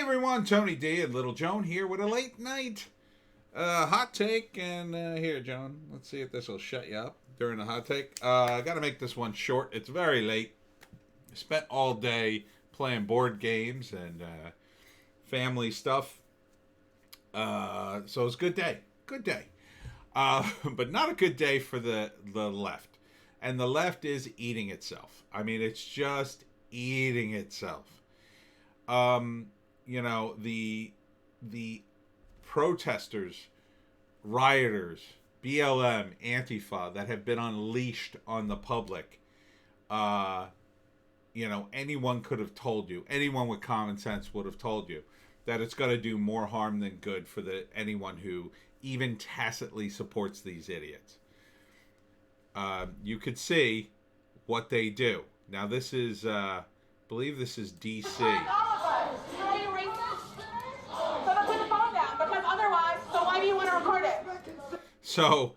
everyone, Tony D and Little Joan here with a late night hot take. And here, Joan, let's see if this will shut you up during the hot take. I got to make this one short. It's very late. Spent all day playing board games and family stuff. So it's a good day. Good day. But not a good day for the left. And the left is eating itself. I mean, it's just eating itself. The protesters, rioters, BLM, Antifa that have been unleashed on the public. Anyone could have told you, anyone with common sense would have told you that it's going to do more harm than good for anyone who even tacitly supports these idiots. You could see what they do. Now this is, I believe this is D.C. Why do you want to record it? So,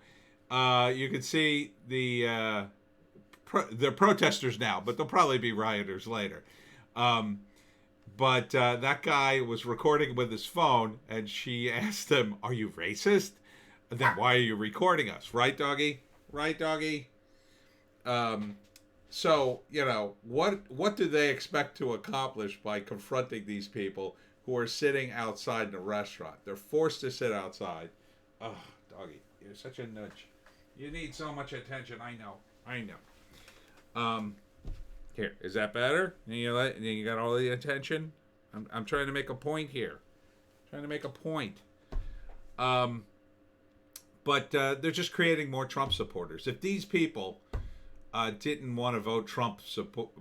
you can see they're protesters now, but they'll probably be rioters later. But that guy was recording with his phone, and she asked him, "Are you racist? Then why are you recording us? Right, doggy? Right, doggy?" So, what do they expect to accomplish by confronting these people who are sitting outside in a restaurant? They're forced to sit outside. Oh, doggy, you're such a nudge. You need so much attention. I know. Here, is that better? You got all the attention? I'm trying to make a point here. But they're just creating more Trump supporters. If these people didn't want to vote Trump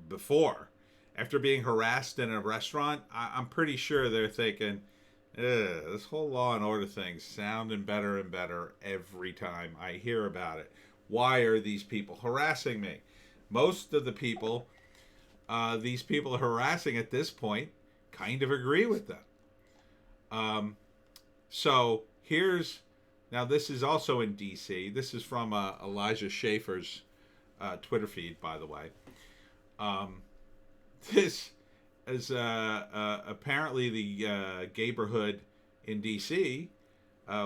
before, after being harassed in a restaurant, I'm pretty sure they're thinking, this whole law and order thing's sounding better and better every time I hear about it. Why are these people harassing me? Most of the people these people are harassing at this point kind of agree with them. So now this is also in D.C. This is from Elijah Schaefer's Twitter feed, by the way. This is apparently the neighborhood in D.C.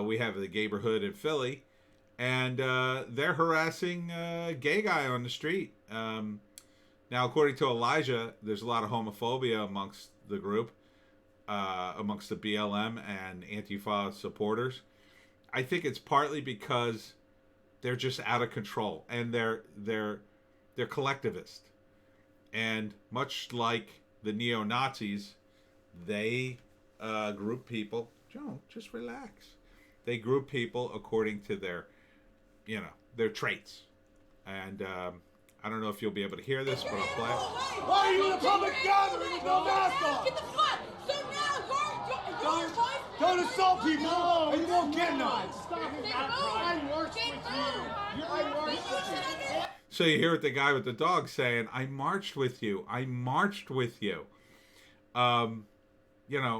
We have the neighborhood in Philly, and they're harassing a gay guy on the street. Now, according to Elijah, there's a lot of homophobia amongst the group, amongst the BLM and Antifa supporters. I think it's partly because they're just out of control, and they're collectivist. And much like the neo-Nazis, they group people. Joe, just relax. They group people according to their traits. And I don't know if you'll be able to hear this, but I'll play it. Why are you in a public gathering with no mask on? Get the fuck! So now, don't assault people, and you won't get none. Stop it! I work with you. I work with you. So you hear what the guy with the dog saying, "I marched with you. I marched with you."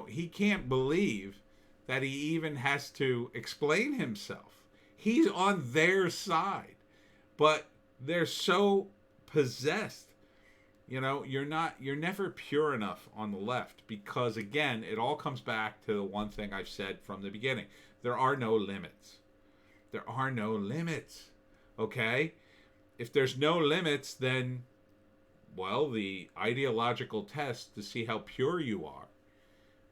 He can't believe that he even has to explain himself. He's on their side, but they're so possessed. You're never pure enough on the left, because again, it all comes back to the one thing I've said from the beginning. There are no limits. There are no limits. Okay? If there's no limits, then, well, the ideological test to see how pure you are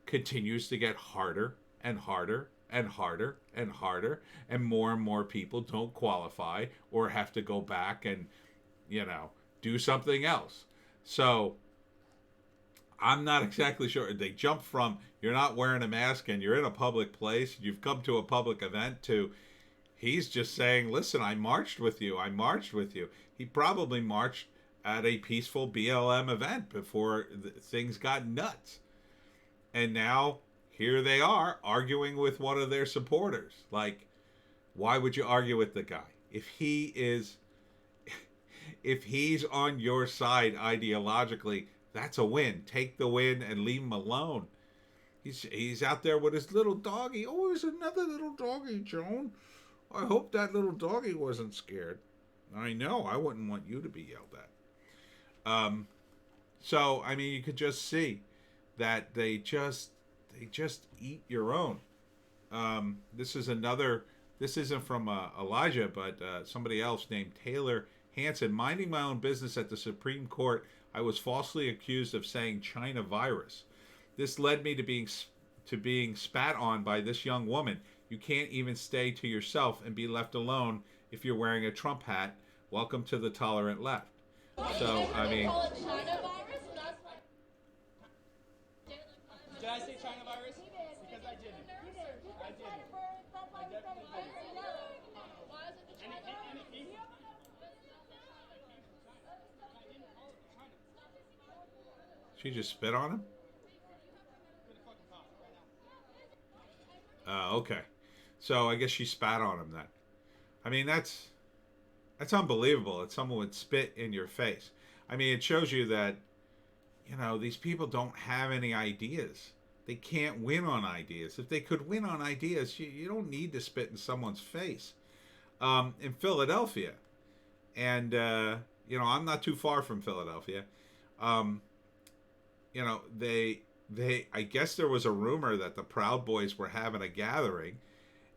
continues to get harder and harder and harder and harder, and more people don't qualify or have to go back and, do something else. So I'm not exactly sure. They jump from you're not wearing a mask and you're in a public place, you've come to a public event, to he's just saying, listen, I marched with you. He probably marched at a peaceful BLM event before things got nuts. And now here they are arguing with one of their supporters. Like, why would you argue with the guy? If he's on your side ideologically, that's a win. Take the win and leave him alone. He's out there with his little doggy. Oh, there's another little doggy, Joan. I hope that little doggy wasn't scared. I know, I wouldn't want you to be yelled at. So, I mean, you could just see that they just they just eat your own. This is another. This isn't from Elijah, but somebody else named Taylor Hanson. Minding my own business at the Supreme Court, I was falsely accused of saying China virus. This led me to being spat on by this young woman. You can't even stay to yourself and be left alone if you're wearing a Trump hat. Welcome to the tolerant left. So I mean, Did I say China virus? Because I didn't. I didn't. I definitely didn't. she just spit on him. Okay. So I guess she spat on him then. I mean, that's unbelievable that someone would spit in your face. I mean, it shows you that, these people don't have any ideas. They can't win on ideas. If they could win on ideas, you don't need to spit in someone's face. In Philadelphia, and, I'm not too far from Philadelphia, I guess there was a rumor that the Proud Boys were having a gathering,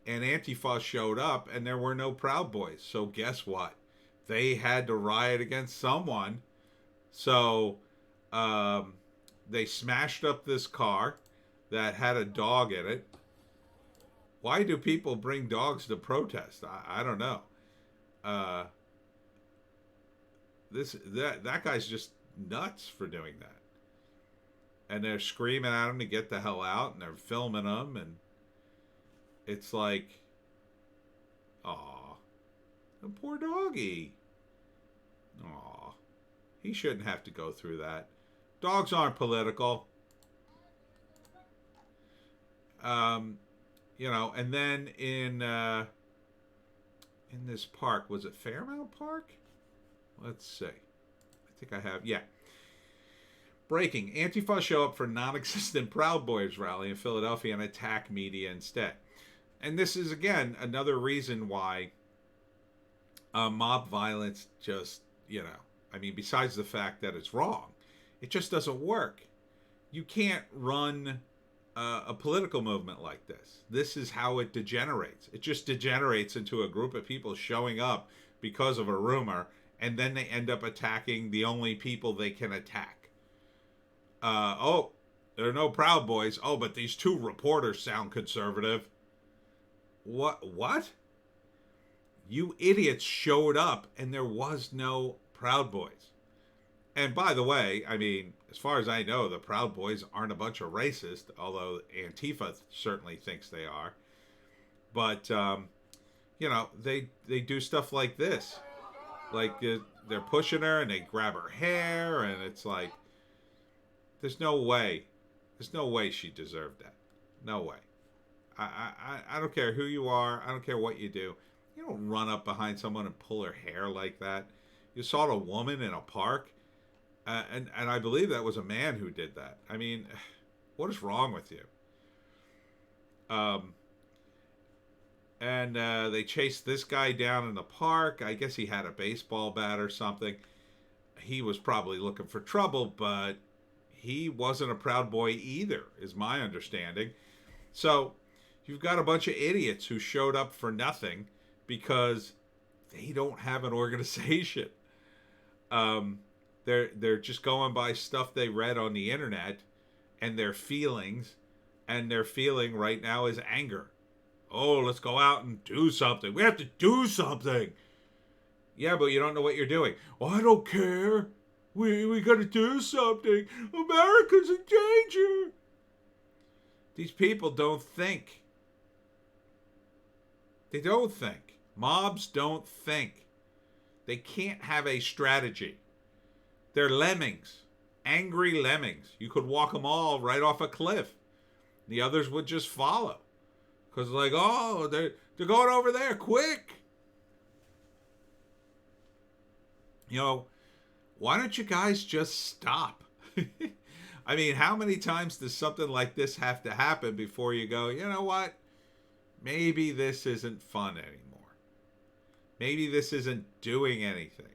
and Antifa showed up, and there were no Proud Boys. So guess what? They had to riot against someone. So they smashed up this car that had a dog in it. Why do people bring dogs to protest? I don't know. That guy's just nuts for doing that. And they're screaming at him to get the hell out, and they're filming him, and it's like, aw, the poor doggy. Aw, he shouldn't have to go through that. Dogs aren't political. And then in this park, was it Fairmount Park? Let's see. I think I have, yeah. Breaking. Antifa show up for non-existent Proud Boys rally in Philadelphia and attack media instead. And this is, again, another reason why mob violence just, besides the fact that it's wrong, it just doesn't work. You can't run a political movement like this. This is how it degenerates. It just degenerates into a group of people showing up because of a rumor, and then they end up attacking the only people they can attack. There are no Proud Boys. Oh, but these two reporters sound conservative. What? You idiots showed up and there was no Proud Boys. And by the way, as far as I know, the Proud Boys aren't a bunch of racists, although Antifa certainly thinks they are. But, they do stuff like this. Like, they're pushing her and they grab her hair, and it's like, there's no way she deserved that. No way. I don't care who you are. I don't care what you do. You don't run up behind someone and pull her hair like that. You assault a woman in a park, and I believe that was a man who did that. I mean, what is wrong with you? And they chased this guy down in the park. I guess he had a baseball bat or something. He was probably looking for trouble, but he wasn't a Proud Boy either, is my understanding. So you've got a bunch of idiots who showed up for nothing because they don't have an organization. They're just going by stuff they read on the internet and their feelings, and their feeling right now is anger. Oh, let's go out and do something. We have to do something. Yeah, but you don't know what you're doing. Well, I don't care. We got to do something. America's in danger. These people don't think. They don't think. Mobs don't think. They can't have a strategy. They're lemmings. Angry lemmings. You could walk them all right off a cliff. The others would just follow. Because like, oh, they're going over there, quick. Why don't you guys just stop? I mean, how many times does something like this have to happen before you go, you know what? Maybe this isn't fun anymore. Maybe this isn't doing anything.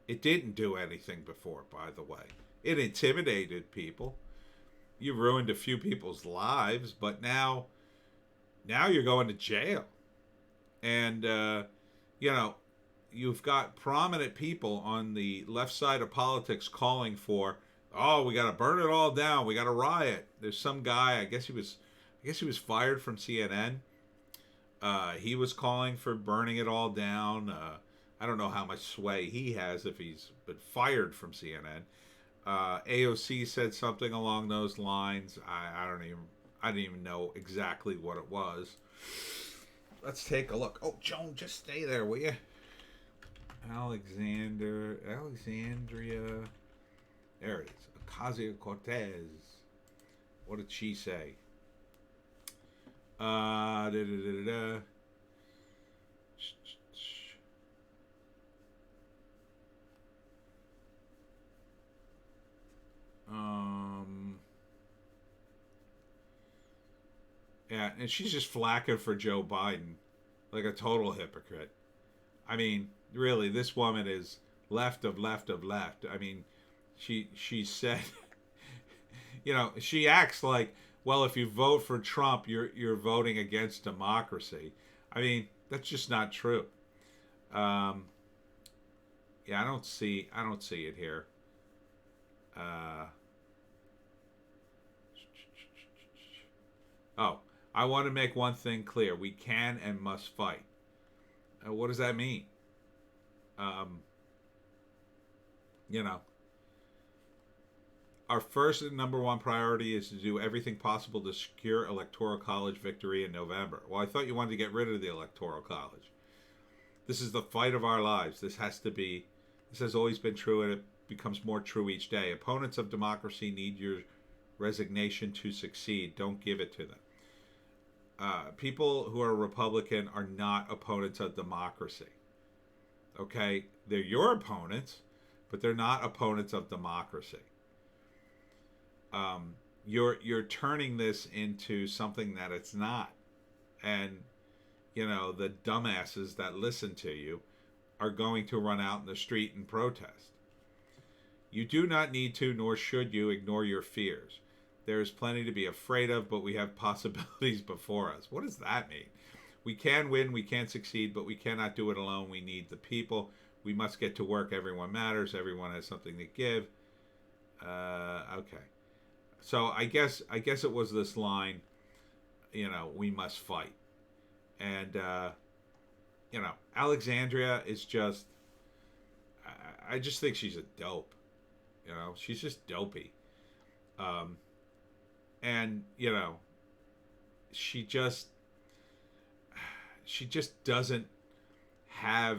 It didn't do anything before, by the way. It intimidated people. you ruined a few people's lives, but now you're going to jail. And you know, you've got prominent people on the left side of politics calling for, oh, we got to burn it all down, we got to riot. There's some guy, I guess he was fired from CNN. He was calling for burning it all down. I don't know how much sway he has if he's been fired from CNN. AOC said something along those lines. I didn't even know exactly what it was. Let's take a look. Oh, Joan, just stay there, will you? Alexandria. There it is. Ocasio-Cortez. What did she say? Da, da, da, da, da. Yeah, and she's just flacking for Joe Biden like a total hypocrite. I mean, really, this woman is left of left of left. I mean, she said, she acts like, well, if you vote for Trump, you're voting against democracy. I mean, that's just not true. Um, yeah, I don't see it here. Uh, oh, I want to make one thing clear: we can and must fight. What does that mean? Um, you know, our first and number one priority is to do everything possible to secure electoral college victory in November. Well, I thought you wanted to get rid of the electoral college. This is the fight of our lives. This has always been true, and it becomes more true each day. Opponents of democracy need your resignation to succeed. Don't give it to them. People who are Republican are not opponents of democracy. Okay? They're your opponents, but they're not opponents of democracy. You're turning this into something that it's not. And the dumbasses that listen to you are going to run out in the street and protest. You do not need to, nor should you, ignore your fears. There is plenty to be afraid of, but we have possibilities before us. What does that mean? We can win, we can succeed, but we cannot do it alone. We need the people. We must get to work. Everyone matters. Everyone has something to give. Okay. So I guess it was this line, we must fight. And, Alexandria is just, I just think she's a dope. She's just dopey. And, she just doesn't have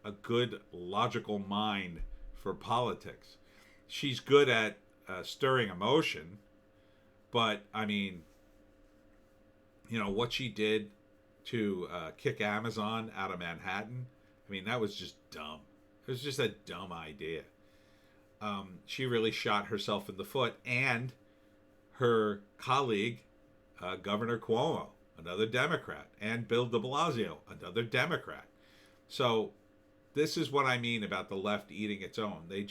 a good logical mind for politics. She's good at stirring emotion, but I mean, what she did to kick Amazon out of Manhattan, I mean, that was just dumb. It was just a dumb idea. She really shot herself in the foot, and her colleague, Governor Cuomo, another Democrat, and Bill de Blasio, another Democrat. So this is what I mean about the left eating its own. They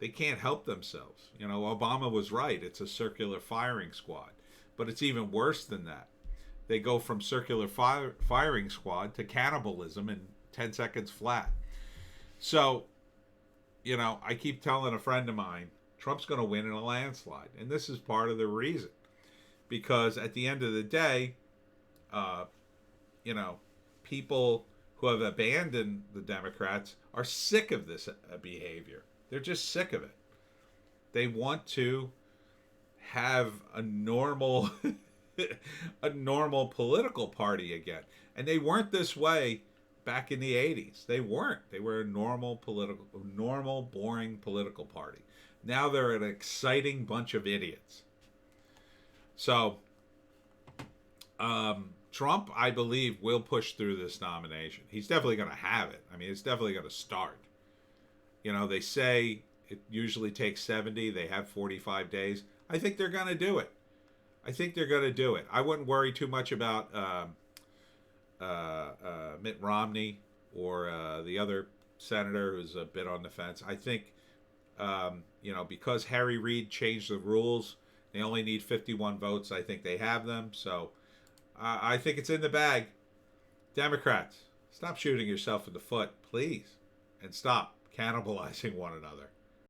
can't help themselves. Obama was right. It's a circular firing squad. But it's even worse than that. They go from circular firing squad to cannibalism in 10 seconds flat. So, I keep telling a friend of mine, Trump's going to win in a landslide. And this is part of the reason. Because at the end of the day, people who have abandoned the Democrats are sick of this behavior. They're just sick of it. They want to have a normal political party again. And they weren't this way back in the 80s. They weren't. They were a normal, boring political party. Now they're an exciting bunch of idiots. So, Trump, I believe, will push through this nomination. He's definitely going to have it. I mean, it's definitely going to start. They say it usually takes 70. They have 45 days. I think they're going to do it. I wouldn't worry too much about Mitt Romney or the other senator who's a bit on the fence. I think Because Harry Reid changed the rules, they only need 51 votes. I think they have them. So I think it's in the bag. Democrats, stop shooting yourself in the foot, please. And stop cannibalizing one another.